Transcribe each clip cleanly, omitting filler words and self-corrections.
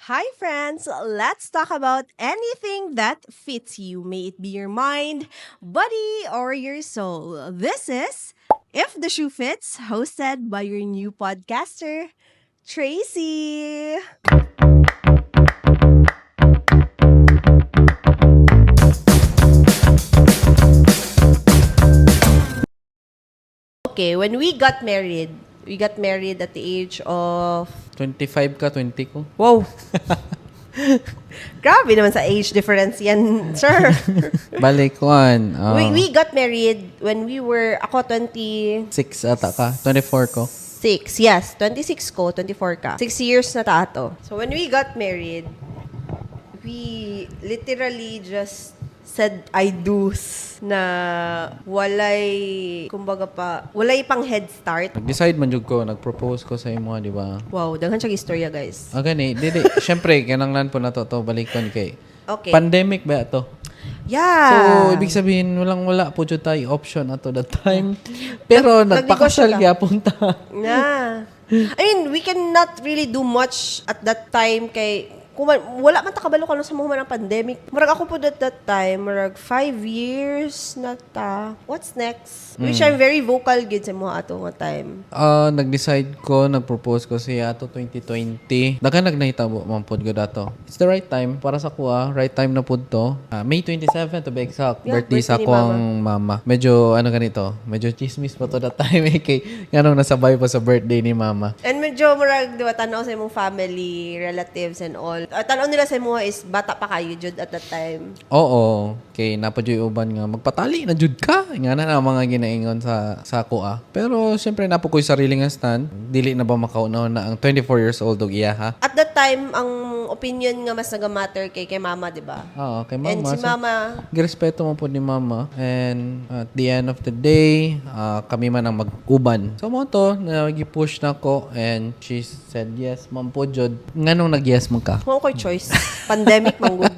Hi, friends! Let's talk about anything that fits you. May it be your mind, body, or your soul. This is If the Shoe Fits, hosted by your new podcaster, Tracy. Okay, when we got married at the age of... 25 ka, 20 ko. Wow! Grabe naman sa age difference yan, sir. Balikuan. We got married when we were, ako 26, 6 ata ka. 24 ko. yes. 26 ko, 24 ka. 6 years na tato. So when we got married, we literally just said I do's na walay pang head start. Nag-decide man jud ko, nag-propose ko sa imo, di ba? Wow, daghan siya istorya, guys. Gani. Dili. Syempre, kinanglan po na to balikon kay. Okay. Pandemic ba to? Yeah. So, ibig sabihin, wala po jud tayo option ato that time. Pero nagpakasal Nag-negosyo ka. gyapon ta. Yeah. I mean, we cannot really do much at that time kay wala man takabalo ka sa mga ng pandemic. Murag ako po at that time, murag 5 years na ta. What's next? Which I'm very vocal gid sa mga ato nga time. Nag-decide ko, nag-propose ko siya ato 2020. Dagan nagnahitabo man pod ko dato. It's the right time para sa kuha, right time na pod to. May 27 to be exact. Yeah, birthday sa birthday ni akong mama. Medyo ganito, medyo chismis pa to that time kay nganong nasabay pa sa birthday ni mama. And medyo murag diwa tanaw sa imong family, relatives and all. Tanaw nila sa imo is bata pa kayo jud at that time. Oo, kay napadyoy uban nga magpatali na jud ka. Nga na mga ginaingon sa kuha. Pero syempre napo ko'y sarili nga stand. Dili na ba makauna na ang 24 years old og iya ha? At that time, ang opinion nga mas nagamatter kay mama, di ba? Oo, kay mama. And si So, mama, girespeto mo po ni mama. And at the end of the day, kami man ang mag-uban. So mo to, nag-push na ko and she said yes, ma'am po jud. Nganong nag-yes mo ka? kung ko'y choice. Pandemic, manggod.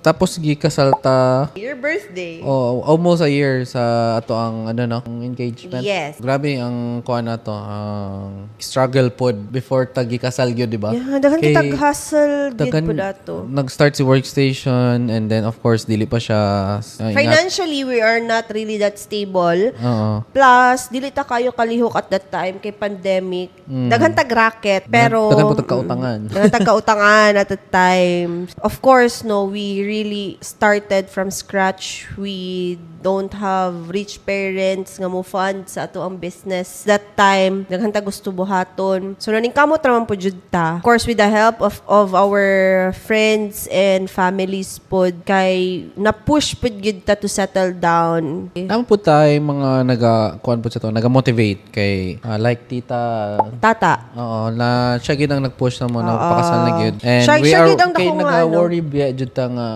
Tapos gikasal ta Your birthday. almost a year sa ato ang ang engagement. Yes. Grabe ang kuha na to, ang struggle pod before tagi-kasal gyud, di ba? Yeah, dagan Kay- kitag hustle gid Dagan- po dato. Nag-start si workstation and then of course dili pa siya Financially, we are not really that stable. Oo. Plus, dili ta kayo kalihok at that time kay pandemic. Daghan tag racket, pero Dagan po tag kautangan. Daghan tag kautangan at that time. Of course, no, we really started from scratch. We don't have rich parents nga mo fund sa ato ang business. That time, daghan ta gusto buhaton. So naning kamot raman po jud ta. Of course, with the help of our friends and families pod kay na-push pod gyud ta to settle down. Naman po tayo mga kuan po sa to, naga-motivate kay like tita. Tata. Oo, na siya gid ang nag-push na mo na pakasal na gyud. And Siya- we siya are gid ang kay dako nga, naga-worry biya jud ta nga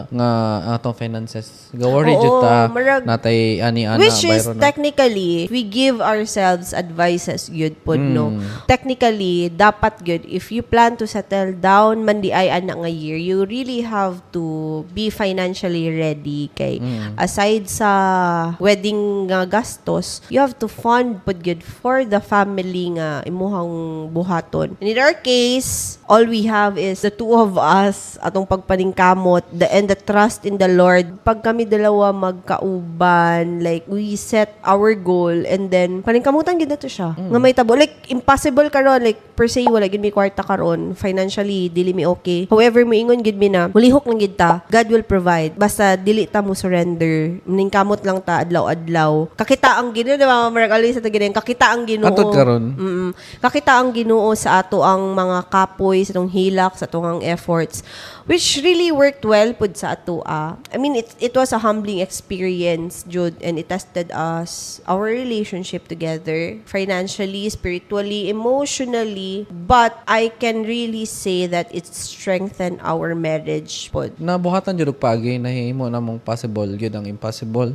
atong finances. Ga-worry Oo, jud ta marag- natay ani-ana Which is bayro na. technically, we give ourselves advices good po, no? Technically, dapat good, if you plan to settle down, mandi ay ana nga year, you really have to be financially ready. Kay aside sa wedding nga gastos, you have to fund po good for the family nga imuhang buhaton. And in our case, all we have is the two of us, atong pagpaningkamot, and the trust in the Lord. Pag kami dalawa magkauban, like, we set our goal, and then, paningkamutan gid na to siya. Nga may tabo. Like, impossible karon like, per se, wala gid may kwarta karon. Financially, dili mi okay. However, moingon gid mi na, mulihok lang gid ta. God will provide. Basta, dili ta mo surrender. Maningkamot lang ta, adlaw-adlaw. Kakita ang Ginoo, di ba? Marag always sa tagirin. Kakita ang Ginoo. Atod karon. Kakita ang Ginoo sa ato ang mga kapoy, sa atong hilak, sa atong ang efforts, which really worked well pud sa ato. I mean, it was a humbling experience, Jude, and it tested us, our relationship together, financially, spiritually, emotionally, but I can really say that it strengthened our marriage pud. Nabuhatan jud og pagi nahimo namong possible gyud ang impossible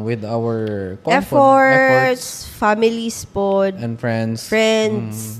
with our Efforts, families pod, and friends.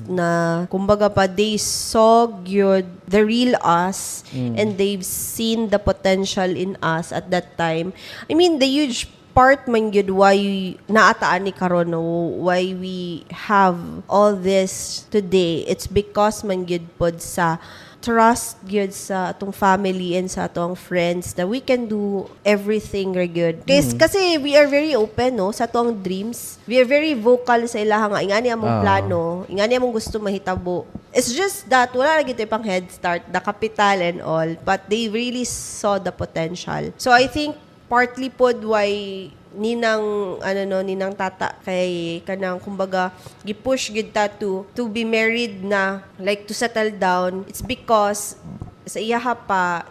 na kumbaga pa they saw gyud the real us and they've seen the potential in us at that time. I mean, the huge part man gyud why naataan ni karon no, why we have all this today. It's because man gyud pod sa trust gyud sa atong family and sa atong friends that we can do everything ra gyud. Kasi we are very open no sa atong dreams. We are very vocal sa ilaha nga ingani among plano, ingani among gusto mahitabo. It's just that wala ra gyud tay pang head start, the capital and all, but they really saw the potential. So I think partly pod why ninang tata kay kanang kumbaga gipush gid ta to be married na, like to settle down. It's because sa iyaha pa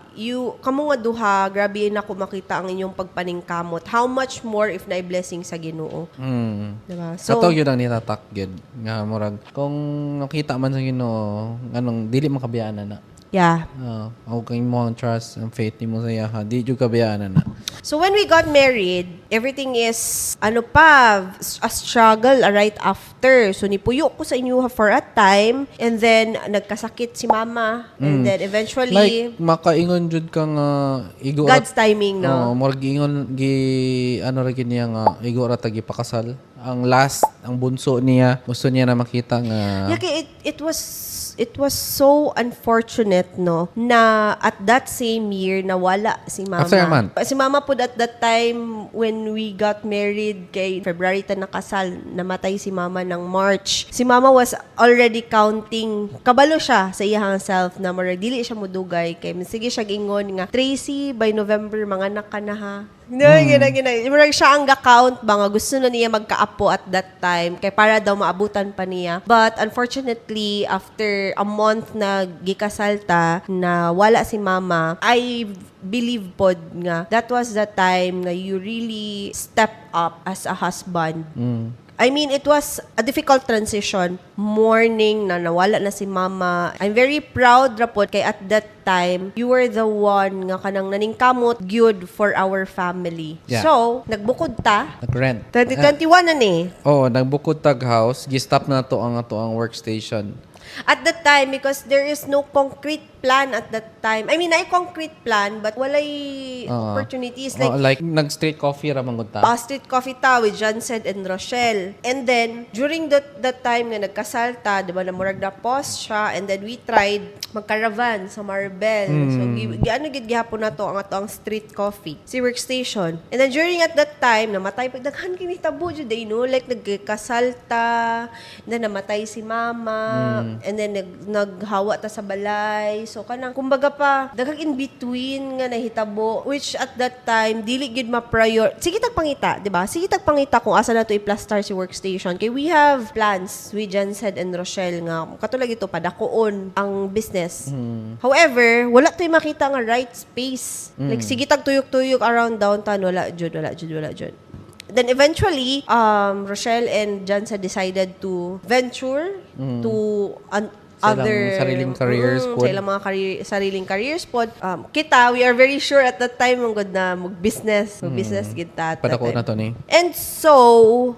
kamo nga duha, grabe na ko makita ang inyong pagpaningkamot. How much more if na blessing sa Ginoo. Diba? So katong yun ang nitatak yun nga murag kung nakita man sa Ginoo anong dili makabiyaan na. Yeah. Ako kay mo ang trust and faith nimo sa iya di jud kabiyaan na. So when we got married, everything is a struggle right after. So nipuyo ko sa inyo for a time, and then nagkasakit si mama, and then eventually Like makaingon jud ka nga igo God's timing, no? murag ingon ano ra gid niya nga igo ra tagi pakasal. Ang last, ang bunso niya, gusto niya na makita nga Yeah, kaya it was so unfortunate, no, na at that same year nawala si mama. After a month. Si mama po at that time when we got married, kay February ta nakasal, namatay si mama ng March. Si mama was already counting, kabalo siya sa iyang self na marag dili siya mudugay, kay sige siya gingon nga Tracy by November mga anak ka na ha. No, Marag siya ang ga-count ba nga gusto na niya magkaapo at that time kay para daw maabutan pa niya. But unfortunately, after a month na gikasal ta na wala si mama, I believe pod nga that was the time na you really step up as a husband. I mean, it was a difficult transition. Morning na nawala na si mama. I'm very proud rapod kay at that time, you were the one nga kanang naningkamot gyud for our family. Yeah. So, nagbukod ta. nag-rent. 2021 na ni. Nagbukod tag house, gi-stop na to ang workstation. At that time, because there is no concrete plan at that time. I mean, ay concrete plan, but walay opportunities. Like nag-street coffee ra man gud ta. Street coffee ta with Johnson and Rochelle. And then, during that time na nagkasal ta, di ba, namurag na pause siya, and then we tried magkaravan sa Marbel. So, gid gihapon na to ang street coffee. Si workstation. And then, during at that time, namatay pagdaghan kini tabo jud day, no? Like, nagkasal ta, and then namatay si mama, and then naghawa ta sa balay. So kanang kumbaga pa daghang in between nga nahitabo, which at that time dili gid ma-prior. Sige tag pangita, di ba? Sige tag pangita kung asa na to i-plaster si workstation. Kay we have plans with Jansen and Rochelle nga katulad ito padakuon ang business. However, wala toy makita nga right space. Like sige tag tuyok-tuyok around downtown, wala jud. Then eventually, Rochelle and Jansen decided to venture to other sariling careers pod. Sa ilang mga sariling careers pod. Kita, we are very sure at that time mong good na mag-business. Mag-business kita at that Padako time. na to ni. And so,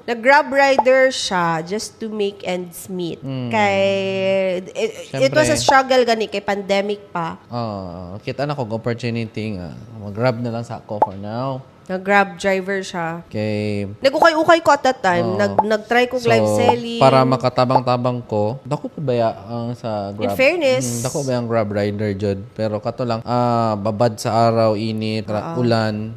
nag-grab rider siya just to make ends meet. Kay, it was a struggle gani kay pandemic pa. Kita na ko opportunity nga mag-grab na lang sa ako for now. Nag-grab driver siya. Okay. Nag-ukay-ukay ko at that time. Nag-try ko live selling. Para makatabang-tabang ko, dako pa ba ang sa Grab? In fairness. Dako ba ang Grab rider jud? Pero kato lang, babad sa araw, init, ulan.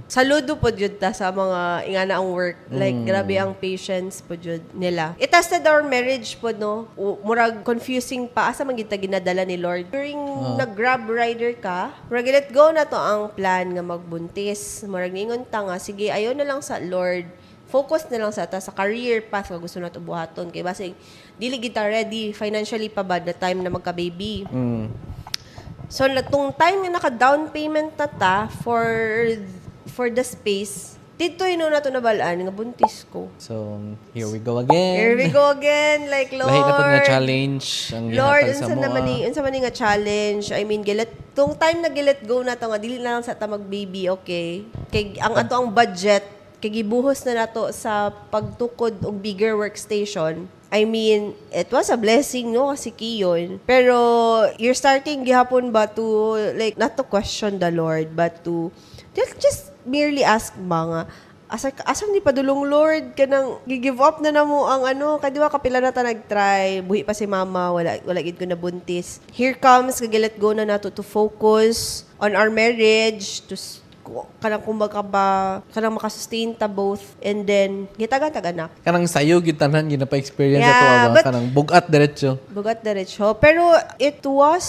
Saludo po jud ta sa mga ingana ang work. Like, grabe ang patience po jud nila. It tested our marriage po, no? Murag confusing pa. Asa man kita ginadala ni Lord. During nag-Grab rider ka, murag let go na to ang plan nga magbuntis. Murag ningon ta nga, sige, ayaw na lang sa Lord. Focus na lang sa ta sa career path nga gusto na to buhaton. Kaya basig, dili kita ready financially pa ba the time na magka-baby. So, natong time nga naka-down payment na ta for the space, dito yun na ito nabalaan, nga buntis ko. So, here we go again. Here we go again. Like, Lord. Lahit na po nga challenge ang Lord, gihatag sa mo. unsa man ni nga challenge. I mean, tong time na gilet go na to nga, dili na lang sa ta mag-baby, okay? Kay, ang ato ang budget, kay gibuhos na nato sa pagtukod og bigger workstation. I mean, it was a blessing, no, kasi kiyon. Pero, you're starting gihapon ba to, like, not to question the Lord, but to just merely ask mga, Asa ni padulong Lord kanang gi-give up na namo ang kay di ba kapila na ta nag-try, buhi pa si mama, wala gid ko nabuntis. Here comes kagilet go na nato to focus on our marriage, to kanang kumbaga ba kanang makasustain ta both, and then gitaga-taga na. Kanang sayo gitanan ginapa-experience Yeah, ato ba but- kanang bugat diretso. Bugat diretso. Pero it was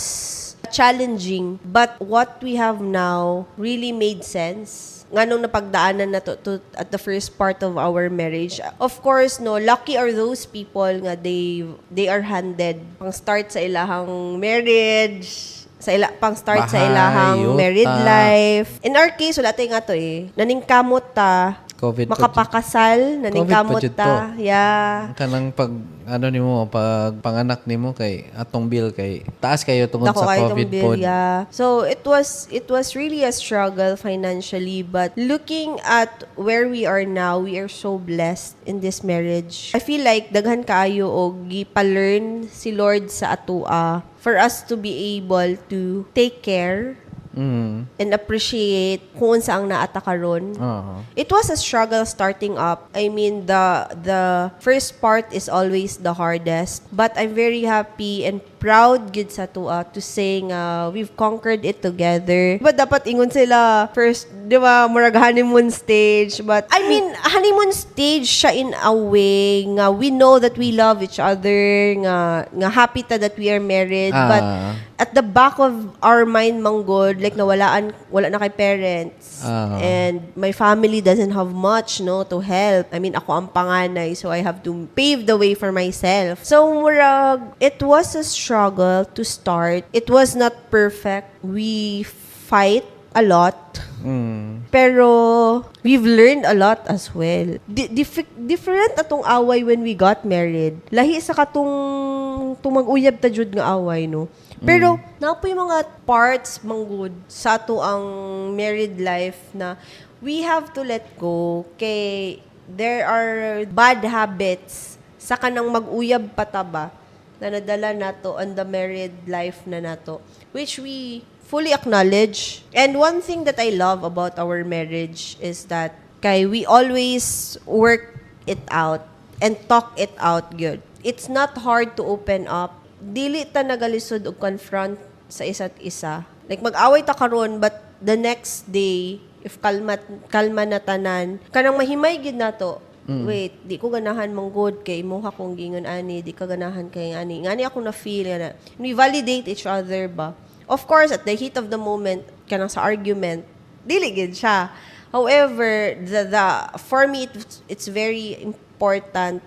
challenging, but what we have now really made sense. Nga nung napagdaanan na to at the first part of our marriage. Of course, no, lucky are those people nga they are handed pang start sa ilahang marriage, pang start sa Bahay, ilahang yuta. married life. In our case, wala tayo nga to naningkamot ta, COVID pa makapakasal, naningkamot jud ta. Yeah. kanang pag nimo pag panganak nimo kay atong bill kay taas kayo tungod Dako sa kayo tong COVID bill, pod. yeah. So it was really a struggle financially, but looking at where we are now, we are so blessed in this marriage. I feel like daghan kaayo og gipa-learn si Lord sa atua for us to be able to take care and appreciate kung unsa ang naata karon. It was a struggle starting up. I mean, the first part is always the hardest. But I'm very happy and proud gid sa tua to say nga we've conquered it together. But dapat ingon sila first, di ba, murag honeymoon stage. But I mean, honeymoon stage siya in a way nga we know that we love each other, nga happy ta that we are married. But at the back of our mind, manggod, like wala na kay parents. And my family doesn't have much, no, to help. I mean, ako ang panganay, so I have to pave the way for myself. So, murag, it was a struggle to start. It was not perfect. We fight a lot. Pero we've learned a lot as well. Different atong away when we got married. Lahi sa katong mag-uyab ta jud nga away, no. Pero na po yung mga parts manggod sa ato ang married life na we have to let go kay there are bad habits sa kanang mag-uyab pataba na nadala nato on the married life na nato, which we fully acknowledge. And one thing that I love about our marriage is that kay we always work it out and talk it out good. It's not hard to open up. Dili ta nagalisod og confront sa isa't isa. Like mag-away ta karon, but the next day if kalma na tanan, kanang mahimay gid nato. Wait, di ko ganahan mong good kay imuha kong gingon ani, di ka ganahan kay ani. Ngani ako na feel na. We validate each other ba. Of course, at the heat of the moment, kanang sa argument, dili gid siya. However, for me it's very important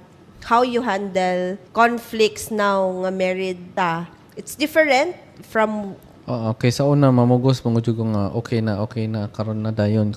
how you handle conflicts now nga married ta. It's different from Okay, sa una mamugos mangudyo ko nga okay na karon na dayon,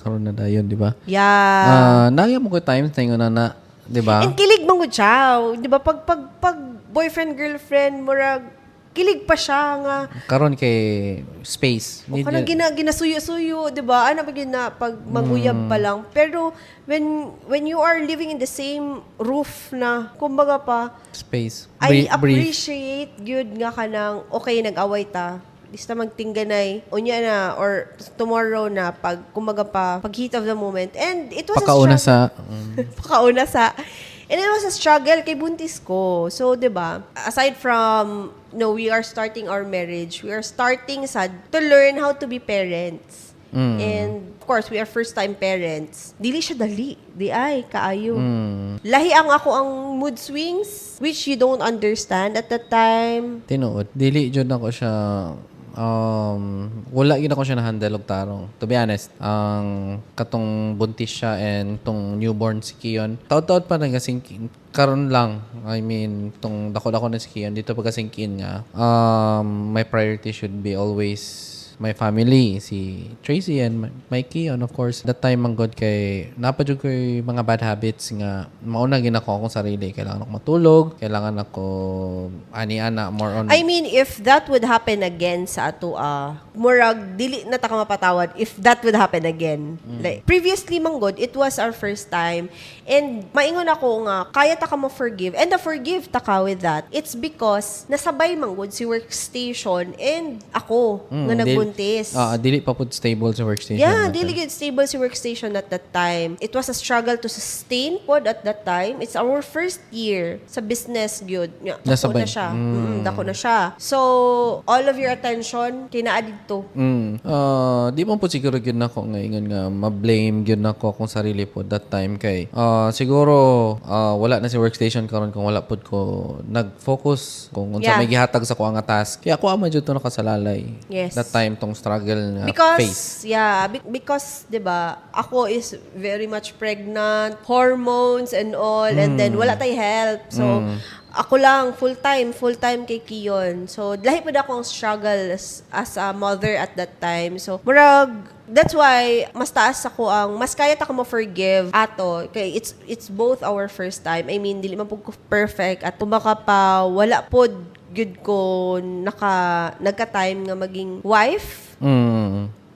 di ba? yeah. Naya mo ko times na na, di ba? And kilig man gud siya, di ba? Pag boyfriend girlfriend murag kilig pa siya nga Karon kay space. o kanang ginasuyo-suyo, 'di ba? Ano ba gina pag maguyab pa lang. Pero when you are living in the same roof na, kumbaga pa, Space. I Brief. appreciate good nga kanang okay nag-away ta. Basta magtingganay unya na or tomorrow na pag kumbaga pa pag heat of the moment. And it was Pakauna a struggle. sa Pakauna sa and it was a struggle kay buntis ko. So, 'di ba? Aside from we are starting our marriage. We are starting to learn how to be parents. And of course, we are first-time parents. Dili siya dali. Di ay, kaayo. Lahi ako ang mood swings, which you don't understand at the time. tinuod. Dili jud nako siya wala gid ako siya na handle og tarong. To be honest, ang katong buntis siya and tong newborn si Kion. Taud-taud pa nagasingkin. Karon lang, I mean, tong dako-dako na si Kion dito pagkasingkin nga. My priority should be always my family, si Tracy and my Kion, of course. That time ang God kay napadyo ko yung mga bad habits nga mauna gin ako akong sarili. Kailangan ako matulog, kailangan ako ani-ana, more on. I mean, if that would happen again sa ato, murag, dili na ta ka mapatawad if that would happen again. Like, previously, manggod, it was our first time. And maingon ako nga, kaya ta ka ma-forgive. And na-forgive ta ka with that. It's because nasabay manggod si workstation and ako nga nagbuntis. buntis. Dili pa pud stable sa workstation. Yeah, natin. dili gyud stable si workstation at that time. It was a struggle to sustain pod at that time. It's our first year sa business gyud. Dako Nasabay. na siya. Dako na siya. So, all of your attention kinaa didto. Di mo po siguro gyud nako nga ingon nga ma-blame gyud nako kung sarili po that time kay siguro wala na si workstation karon kung wala pud ko nag-focus kung unsa may gihatag sa ko nga task. Kaya ako ama jud to nakasalalay. Yes. That time tong struggle nga Because, face. because, di ba, ako is very much pregnant, hormones and all, and then wala tay help. So, ako lang, full-time kay Kiyon. So, lahi pa akong struggle as a mother at that time. So, murag, that's why, mas taas ako mas kaya ta ko mo-forgive ato. Kay it's both our first time. I mean, dili man po ko perfect at kumaka pa, wala pod good ko nagka-time nga maging wife.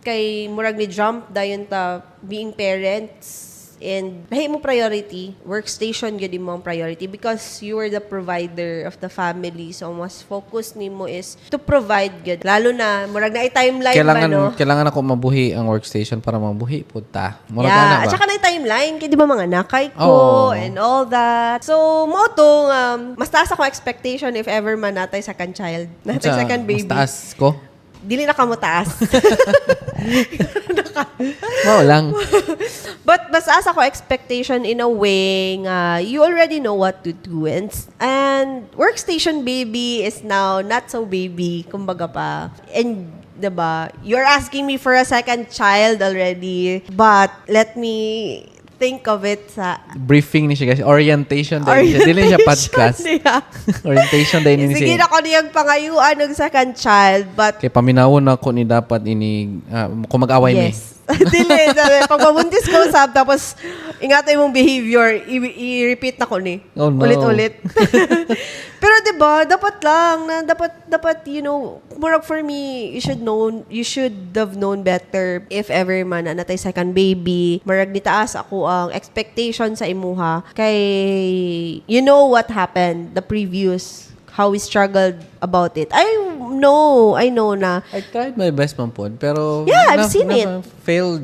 Kay murag ni jump dayon ta being parents and lahi mo priority, workstation gyud mo ang priority because you are the provider of the family. So mas focus nimo is to provide gyud. Lalo na murag na timeline Kailangan ako mabuhi ang workstation para mabuhi pud ta. Murag yeah, ana ba? at saka na timeline kay di ba mga nakay ko and all that. So mo to mas taas ako expectation if ever man natay second child, natay second baby. Mas taas ko? Dili na ka mo taas. Wow lang. But mas taas ako expectation in a way nga you already know what to do. And workstation baby is now not so baby, kumbaga pa. And diba, you're asking me for a second child already. But let me think of it sa Briefing ni siya guys. Orientation din siya. Dili siya podcast. Orientation din ni sige siya. na ko niyang pangayuan ng second child. But Kay paminawon ako ni dapat ini kung mag-away mi. yes. Dili. Pag mabuntis ko, tapos ingatan mong behavior, i-repeat na ko ni. Oh, no. Ulit-ulit. Pero 'di ba, dapat lang na dapat murag for me, you should have known better if ever man na natay second baby. Murag nitaas ako ang expectation sa imuha kay you know what happened the previous how we struggled about it. I know na. I tried my best man po, pero Yeah, I've seen it.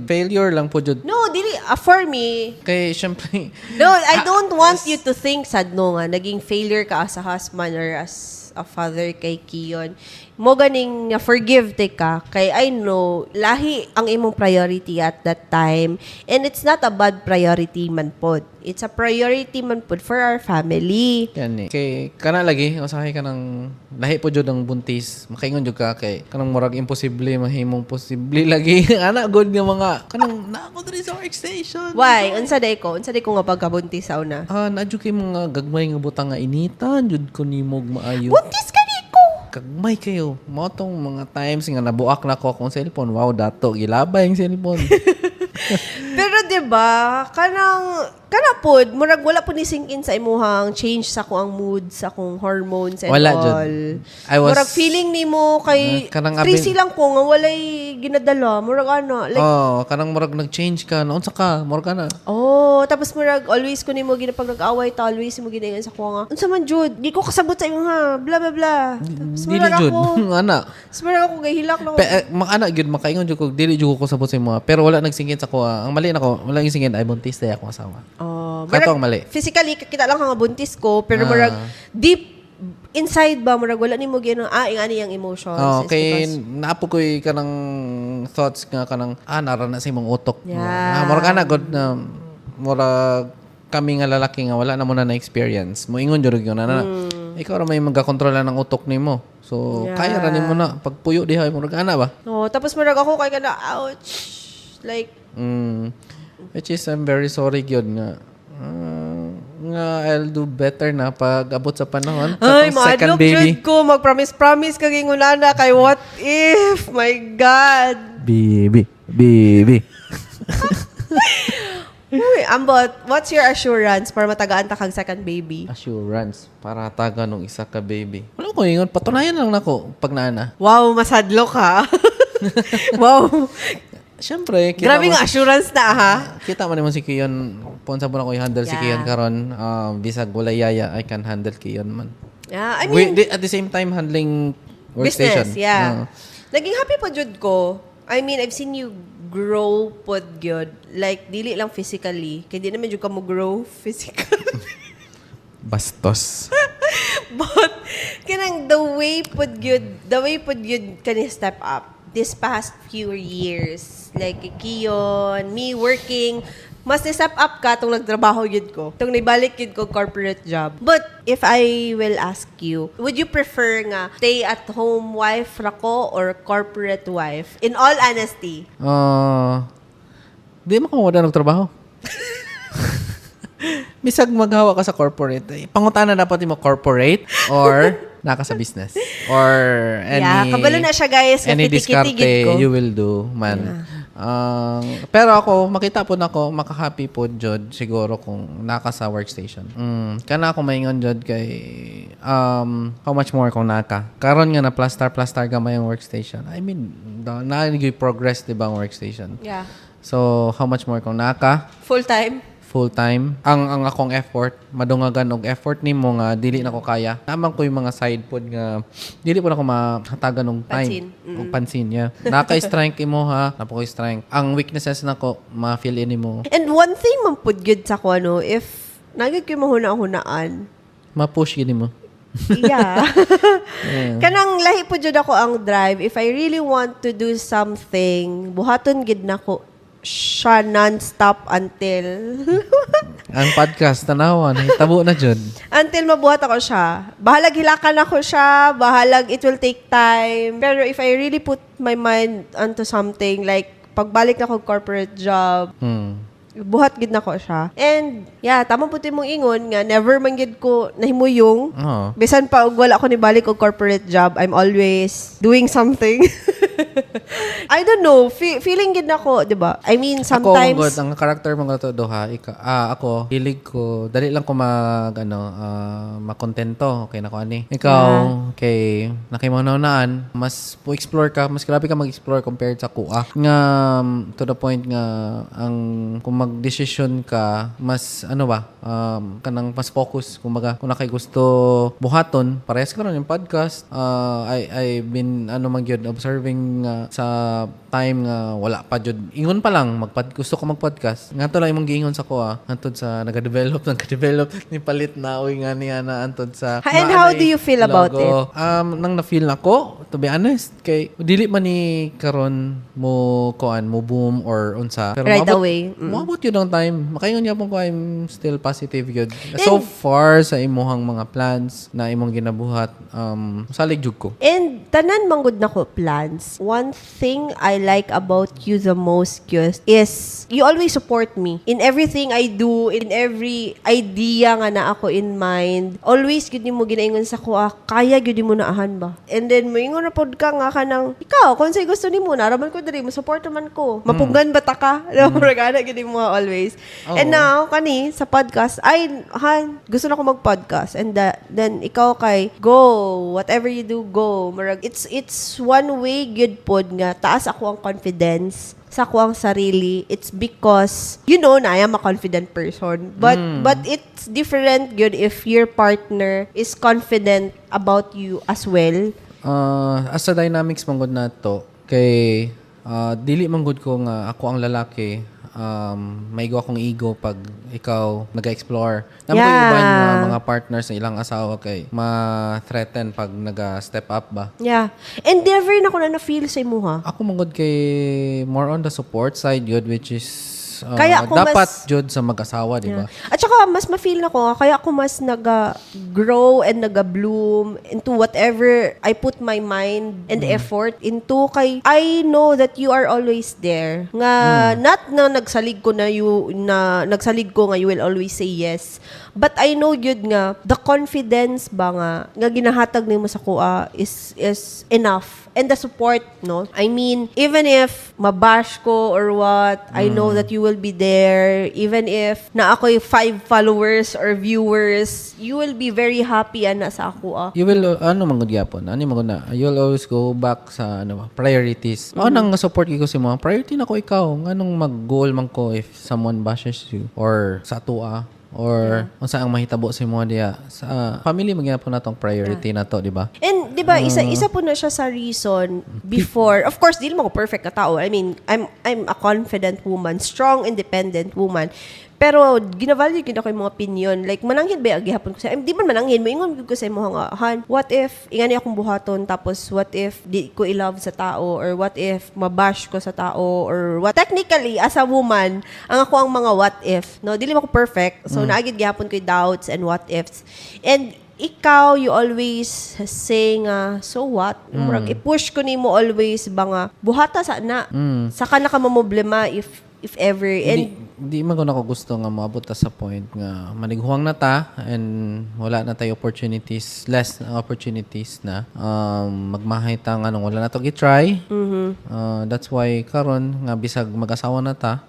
Failure lang po jud. No, dili for me. Kay syempre No, I don't want you to think sad no nga naging failure ka as a husband or as a father kay Kiyon. Mo ganing forgive te ka kay I know lahi ang imong priority at that time and it's not a bad priority man pod. It's a priority man pod for our family. yan kay kana lagi usahay ka ng lahi po jud ang buntis. Makaingon jud ka kay kanang murag imposible mahimong posible lagi. Ana good nga mga kanang naako diri sa workstation. Why? Unsa day ko nga pagkabuntis sa una. Nadyo kay mga gagmay nga butang nga initan jud ko nimog maayo. Buntis ka di ko. Kagmay kayo. Mo tong mga times nga nabuak na ko akong cellphone. Wow, dato gilabay ang cellphone. Pero 'di ba, kana pod murag wala po ni sink in sa imuhang change sa kuang mood, sa kung hormones and Wala, all. Jud. I was- murag feeling nimo kay kanang crazy lang ko nga walay ginadala, murag ano, like kanang murag nag-change ka. Naunsa ka? Murag ka na. tapos murag always ko nimo pag nag-away ta, always mo ginayon sa kuha nga. Unsa man jud, di ko kasabot sa imuha, bla bla bla. Tapos Dili murag jud. ako, Ana. tapos murag ako gahilak na ko. Makana gyud makaingon jud ko dili jud ko sabot sa imo. Pero wala nagsingit sa ko. Ang mali nako, wala nagsingit ay buntis day akong asawa. Kato ang mali. Physically kita lang nga buntis ko, pero murag deep inside ba murag wala nimo gyud ingani ang emotions. It's kay because- naapo ko'y kanang thoughts nga kanang narana sa imong utok. Yeah. Murag ana god na murag kami nga lalaki nga wala na mo na experience. Moingon jud gyud na. Ikaw ra may magakontrola ng utok nimo. So Yeah. kaya ra nimo na pagpuyo diha murag ana ba? tapos murag ako kay kana ouch. Like Which is I'm very sorry gyud nga I'll do better na pag abot sa panahon sa ay, tong second madlok baby. jud ko mag-promise kag ingunana kay what if? My God. Baby. Uy, ambot, what's your assurance para matagaan ta kag second baby? Assurance para taga nung isa ka baby. Wala ko ingon, patunayan lang nako pag naana. Wow, masadlo ka. Wow. Siyempre, Grabe nga assurance na ha. kita mo naman si Kiyon. Punsa mo na ko i-handle si Yeah. Kiyon karon. Bisag wala yaya, I can handle Kiyon man. Yeah, I mean, At the same time, handling workstation. business, yeah. Naging happy po jud ko. I mean, I've seen you grow pod gyud. Like, dili lang physically. Kaya di naman jud ka mo grow physically. Bastos. But, kanang the way pod gyud kani step up this past few years. Like, Kiyon, me working, mas ni-step up ka itong nagtrabaho yun ko. Itong nibalik yun ko corporate job. But if I will ask you, would you prefer nga stay-at-home wife rako or corporate wife? In all honesty. Di mo kung ng trabaho. Bisag maghawa ka sa corporate. Pangutana dapat mo corporate or naka sa business. Or any... kabalo na siya guys. Any diskarte ko. you will do, man. Yeah. Pero ako, makita po na ako, makahappy po, Jod, siguro kung naka sa workstation. Kana ako maingon, Jod, kay how much more kung naka. Karon nga na plaster ka may workstation. I mean, progress, diba, ang workstation? Yeah. So, how much more kung naka? Full-time. Ang akong effort, madungagan og effort nimo nga dili na ko kaya. Naman ko yung mga side pod nga dili po na ko mahatagan og time. Og pansin niya. Naka-strength imo ha, napo ko strength. Ang weaknesses nako ma-fill in nimo. And one thing man pud gyud sa ko if nagig ko mahuna-hunaan, ma-push gid mo. Yeah. Kanang lahi po jud ako ang drive. If I really want to do something, buhaton gid nako siya non-stop until ang podcast tanawan hitabo na jud until mabuhat ako siya. Bahalag hilakan ako siya, bahalag it will take time, pero if I really put my mind onto something, like pagbalik na ko corporate job, buhat gid na ko siya. And yeah, tama po mong ingon nga never man gid ko nahimuyong. Bisan pa og wala ko ni balik og corporate job, I'm always doing something. I don't know, feeling gid nako, 'di ba? I mean, sometimes ako, ang character mo to duha, ako hilig ko dali lang ko makontento, okay na ko ani. Ikaw kay nakimaunaan, mas po explore ka, mas grabe ka mag-explore compared sa kuha. Nga to the point nga ang kung mag-decision ka, mas kanang mas focus kumbaga kung nakay gusto buhaton, parehas ka ron yung podcast. I've been observing sa time nga wala pa jud ingon pa lang gusto ko mag-podcast nga to lang imong giingon sa ko antod sa nagadevelop ni palit na uy nga niya na antod sa and how do you feel about it? Nang na-feel nako, to be honest, kay dili man ni karon mo boom or unsa, pero right away. Maabot yun ang time. Makaingon niya po ko, I'm still positive yun. So far sa imuhang mga plans na imong ginabuhat, salig jud ko. And tanan manggod na ko plans. One thing I like about you the most, Kyos, is you always support me in everything I do, in every idea nga na ako in mind. Always gud mo ginaingon sa ko, kaya gud mo naahan ba? And then moingon na pod ka nga kanang ikaw kung say gusto nimo naraman ko diri mo support man ko. Mapunggan ba ta ka? Regana gud mo always. And now kani sa podcast, gusto na ko mag-podcast, and then ikaw kay go, whatever you do, go. Marag it's one way good pod nga taas ako ang confidence sa ako ang sarili. It's because na I am a confident person, but it's different good if your partner is confident about you as well. As a dynamics manggod na to kay dili manggod ko nga ako ang lalaki, maigo akong ego pag ikaw nag-explore. Naman ko yung iba yung mga partners na ilang asawa kay ma-threaten pag nag-step up ba. Yeah. And never na ko na-feel sa imuha. Ako manggod kay more on the support side yun, which is kaya ako dapat jud sa mag-asawa, di ba? At saka mas ma-feel na ko, kaya ako mas naga-grow and naga-bloom into whatever I put my mind and effort into. Kay I know that you are always there. Nga not na nagsalig ko nga you will always say yes. But I know yun nga, the confidence ba nga ginahatag nimo sa kuha is enough. And the support, no? I mean, even if mabash ko or what, I know that you will be there. Even if na ako'y 5 followers or viewers, you will be very happy sa ako. You will, manggod yapon? You'll always go back sa, priorities. Nang support ko si mga priority na ko ikaw. Anong mag-goal man ko if someone bashes you or sa atua? or unsa ang mahitabo sa imo diya sa family magyapon natong priority na to, di ba? And 'di ba isa po na siya sa reason before. Of course, di naman ako perfect ka tao. I mean, I'm a confident woman, strong, independent woman. Pero ginavalue gid ako yung mga opinion. Like mananghid ba gihapon ko sa di man mananghid mo ingon gid ko sa imo nga han. What if ingani akong buhaton tapos what if di ko i-love sa tao or what if mabash ko sa tao or what technically as a woman ang ako ang mga what if. No, dili man ako perfect. So naagid gihapon ko yung doubts and what ifs. And ikaw, you always say nga, so what? Murag, i-push ko nimo always ba nga, buhata sa na. Saka na ka mamoblema if ever. And Di man ko na ko gusto nga maabot ta sa point nga manighuang na ta and wala na tayo opportunities, less na opportunities na magmahay ta nga nung wala na to gi-try. That's why karon nga bisag mag-asawa na ta,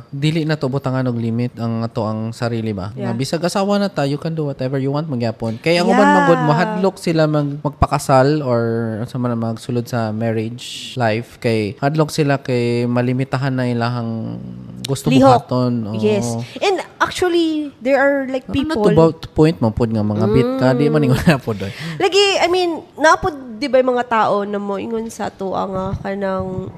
dili na to butangan og limit ang ato ang sarili ba. Yeah. Nga bisag asawa na ta, you can do whatever you want magyapon. Kaya ang uban magud mahadlok sila magpakasal or sa man magsulod sa marriage life kay hadlok sila kay malimitahan na ilahang gusto lihok. buhaton. Yes. And actually, there are like people. Ano to about point man pod nga mga bit ka di man ingon na pod. Lagi, I mean, napod di ba yung mga tao na mo ingon sa to ang kanang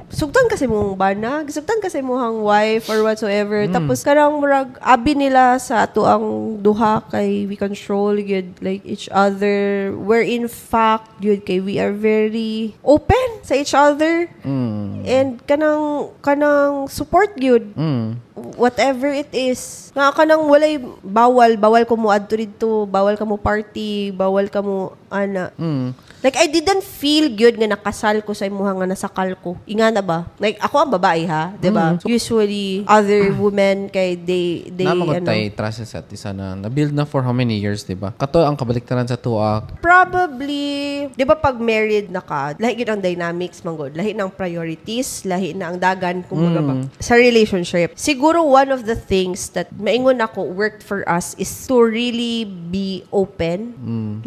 sugtan kasi mong bana, sugtan kasi mong wife or whatsoever. Tapos karang murag abi nila sa ato ang duha kay we control yun like each other. Where in fact yun kay we are very open sa each other. And kanang support yun. Whatever it is. Nga kanang walay bawal ko mo adto dito, bawal ka mo party, bawal ka mo ana. Like, I didn't feel good nga nakasal ko sa imuha nga nasakal ko. Inga na ba? Like, ako ang babae ha, diba? Usually, other women kay they Namagod tayo trust sa isa na na-build na for how many years, diba? Kato ang kabaliktaran sa tuwa. Probably, di ba pag married na ka, lahi yun ang dynamics, manggod. Lahi ng priorities, lahi na ang dagan, kumbaga ba. Sa relationship. Siguro one of the things that maingon ako worked for us is to really be open.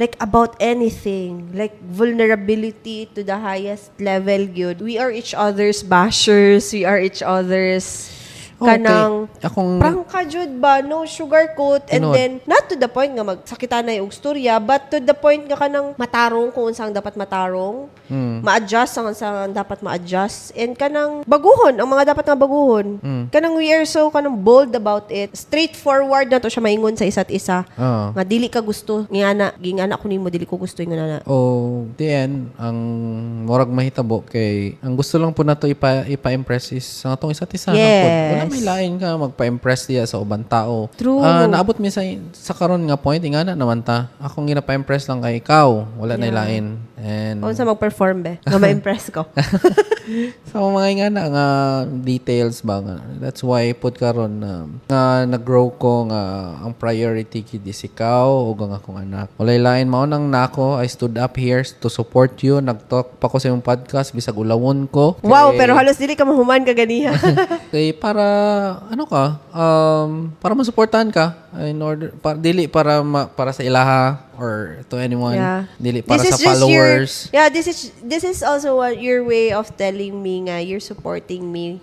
Like, about anything. Like, vulnerability to the highest level, good. We are each other's bashers. We are each other's kanang prangka jud ba no sugarcoat and then not to the point nga magsakitan na yung storya but to the point nga kanang matarong kung unsang dapat matarong ma-adjust ang unsang dapat ma-adjust and kanang baguhon ang mga dapat nga baguhon kanang we are so kanang bold about it straightforward na to siya maingon sa isa't isa nga dili ka gusto gingana ko nimo dili ko gusto yung na the end ang murag mahitabo kay ang gusto lang po nato ipa-impress is ang atong isa't isa wala may lain ka magpa-impress diya sa ubang tao. True. Naabot mi sa karon nga point ingana naman ta. Akong ginapa-impress lang kay ikaw. Wala na lain. And unsa mag-perform be? Nga ma-impress ko. sa mga ingana nga details ba nga. That's why pud karon nga nag-grow ko nga ang priority kid is ikaw ug ang akong anak. Walay lain mao nang nako. I stood up here to support you. Nag-talk pa ko sa imong podcast bisag ulawon ko. Wow, pero halos dili ka mahuman ka ganiha. Kay para para masuportahan ka in order dili para sa ilaha or to anyone dili para sa followers this is also your way of telling me nga you're supporting me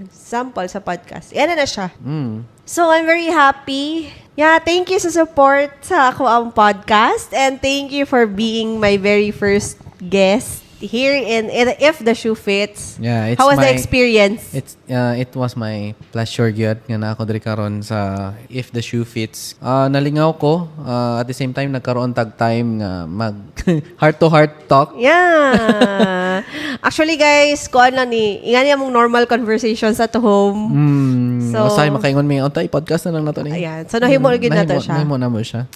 sample sa podcast yan na siya so I'm very happy thank you sa support sa ako ang podcast and thank you for being my very first guest here in If the Shoe Fits. Yeah, how was the experience? It was my pleasure gyud nga na ako diri karon sa If the Shoe Fits. Nalingaw ko at the same time nagkaroon tag time nga mag heart to heart talk. Yeah. Actually guys, kuan lang ni ingani among normal conversations at home. So masay makaingon mi untay podcast na lang nato ni. Ayan. So nahimo gyud na to siya. Nahimo na mo siya.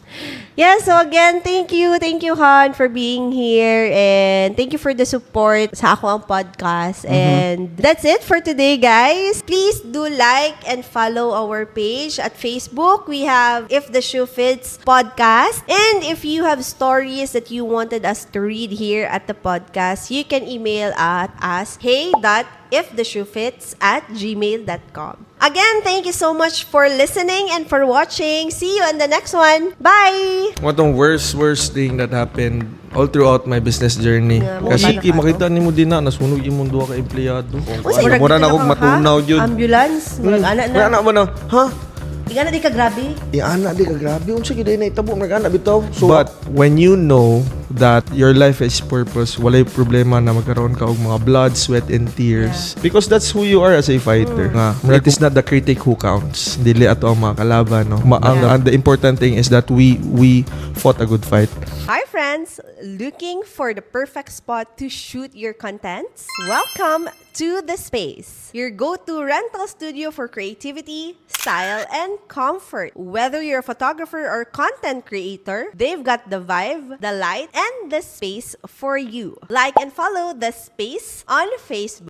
Yeah, so again, thank you Han for being here and thank you for the support sa ako ang podcast. And that's it for today, guys. Please do like and follow our page at Facebook. We have If the Shoe Fits podcast. And if you have stories that you wanted us to read here at the podcast, you can email at us hey.iftheshoefits@gmail.com. Again, thank you so much for listening and for watching. See you in the next one. Bye! What ang worst thing that happened all throughout my business journey. Kasi makita ni mo din na nasunog yung mundo ka empleyado. Mura na akong matunaw yun. Ambulance. Anak na. Wala na mo na, ha? Nga na di ka grabe. Ana di ka grabe unsa gid na itabo nagana bitaw. So But when you know that your life is purpose, walay problema na magkaroon ka og mga blood, sweat, and tears. Because that's who you are as a fighter. Nga, it is not the critic who counts. Dili ato ang mga kalaban, no? And the important thing is that we fought a good fight. Hi friends! Looking for the perfect spot to shoot your contents? Welcome to The Space, your go-to rental studio for creativity, style, and comfort. Whether you're a photographer or content creator, they've got the vibe, the light, and the space for you. Like and follow The Space on Facebook.